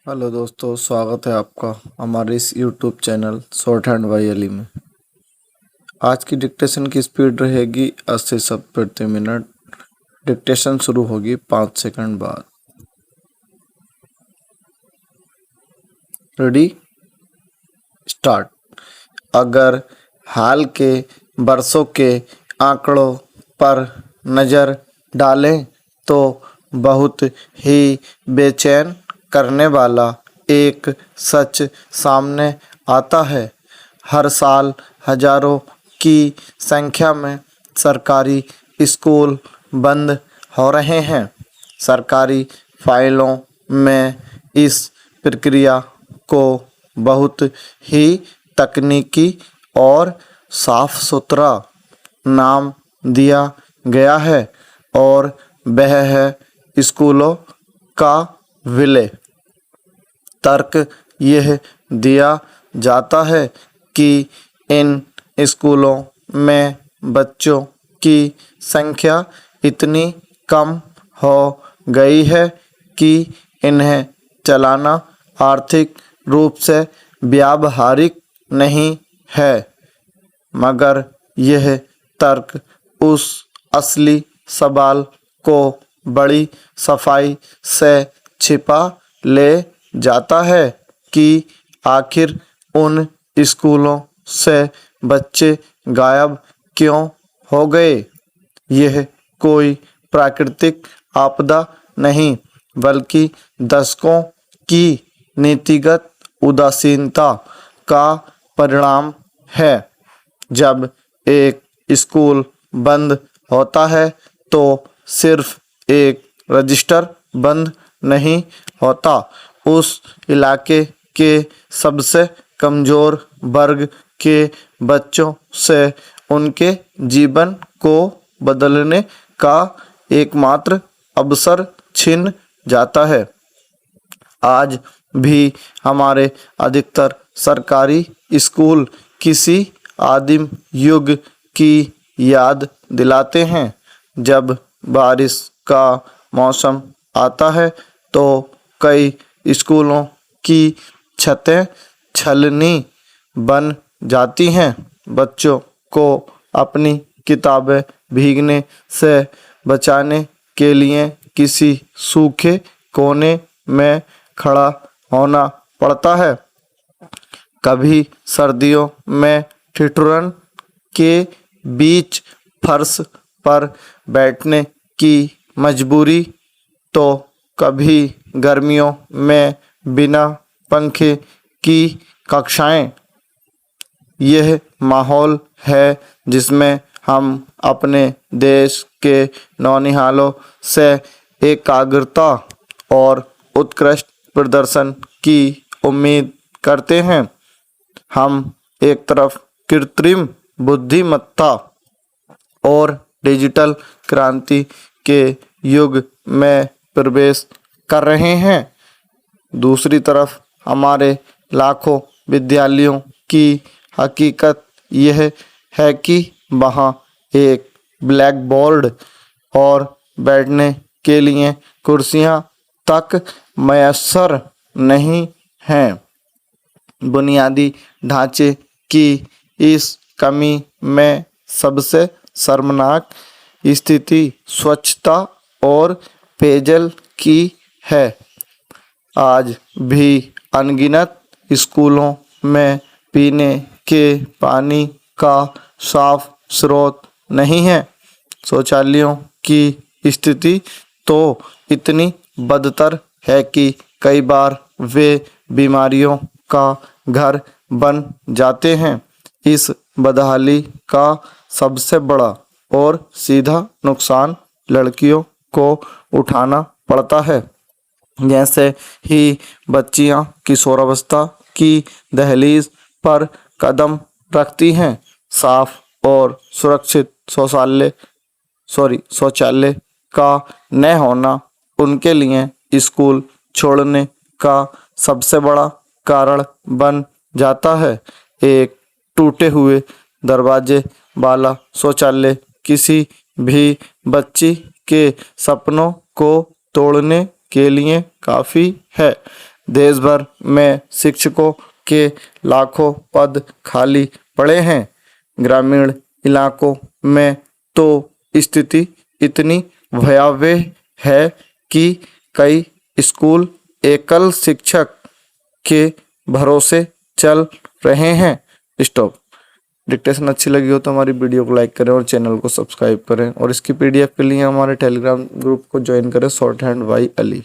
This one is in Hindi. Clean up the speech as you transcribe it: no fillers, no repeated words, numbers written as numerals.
हेलो दोस्तों, स्वागत है आपका हमारे इस YouTube channel short hand by Ali में। आज की डिक्टेशन की स्पीड रहेगी 80 शब्द प्रति मिनट। डिक्टेशन शुरू होगी 5 सेकंड बाद। Ready, start. अगर हाल के वर्षों के आंकड़ों पर नज़र डालें तो बहुत ही बेचैन करने वाला एक सच सामने आता है। हर साल हजारों की संख्या में सरकारी स्कूल बंद हो रहे हैं। सरकारी फाइलों में इस प्रक्रिया को बहुत ही तकनीकी और साफ सुथरा नाम दिया गया है और वह है स्कूलों का विलय। तर्क यह दिया जाता है कि इन स्कूलों में बच्चों की संख्या इतनी कम हो गई है कि इन्हें चलाना आर्थिक रूप से व्यावहारिक नहीं है। मगर यह तर्क उस असली सवाल को बड़ी सफाई से छिपा ले जाता है कि आखिर उन स्कूलों से बच्चे गायब क्यों हो गए। यह कोई प्राकृतिक आपदा नहीं बल्कि दशकों की नीतिगत उदासीनता का परिणाम है। जब एक स्कूल बंद होता है तो सिर्फ एक रजिस्टर बंद नहीं होता, उस इलाके के सबसे कमज़ोर वर्ग के बच्चों से उनके जीवन को बदलने का एकमात्र अवसर छिन जाता है। आज भी हमारे अधिकतर सरकारी स्कूल किसी आदिम युग की याद दिलाते हैं। जब बारिश का मौसम आता है तो कई स्कूलों की छतें छलनी बन जाती हैं। बच्चों को अपनी किताबें भीगने से बचाने के लिए किसी सूखे कोने में खड़ा होना पड़ता है। कभी सर्दियों में ठिठुरन के बीच फर्श पर बैठने की मजबूरी, तो कभी गर्मियों में बिना पंखे की कक्षाएं। यह माहौल है जिसमें हम अपने देश के नौनिहालों से एकाग्रता और उत्कृष्ट प्रदर्शन की उम्मीद करते हैं। हम एक तरफ कृत्रिम बुद्धिमत्ता और डिजिटल क्रांति के युग में प्रवेश कर रहे हैं, दूसरी तरफ हमारे लाखों विद्यालयों की हकीकत यह है कि वहाँ एक ब्लैक बोर्ड और बैठने के लिए कुर्सियाँ तक मैसर नहीं हैं। बुनियादी ढांचे की इस कमी में सबसे शर्मनाक स्थिति स्वच्छता और पेयजल की है। आज भी अनगिनत स्कूलों में पीने के पानी का साफ स्रोत नहीं है। शौचालयों की स्थिति तो इतनी बदतर है कि कई बार वे बीमारियों का घर बन जाते हैं। इस बदहाली का सबसे बड़ा और सीधा नुकसान लड़कियों को उठाना पड़ता है। जैसे ही बच्चियां किशोरावस्था की दहलीज पर कदम रखती हैं, साफ और सुरक्षित शौचालय का न होना उनके लिए स्कूल छोड़ने का सबसे बड़ा कारण बन जाता है। एक टूटे हुए दरवाजे वाला शौचालय किसी भी बच्ची के सपनों को तोड़ने के लिए काफ़ी है। देश भर में शिक्षकों के लाखों पद खाली पड़े हैं। ग्रामीण इलाकों में तो स्थिति इतनी भयावह है कि कई स्कूल एकल शिक्षक के भरोसे चल रहे हैं। स्टॉप। डिक्टेशन अच्छी लगी हो तो हमारी वीडियो को लाइक करें और चैनल को सब्सक्राइब करें और इसकी पीडीएफ के लिए हमारे टेलीग्राम ग्रुप को ज्वाइन करें शॉर्ट हैंड बाय अली।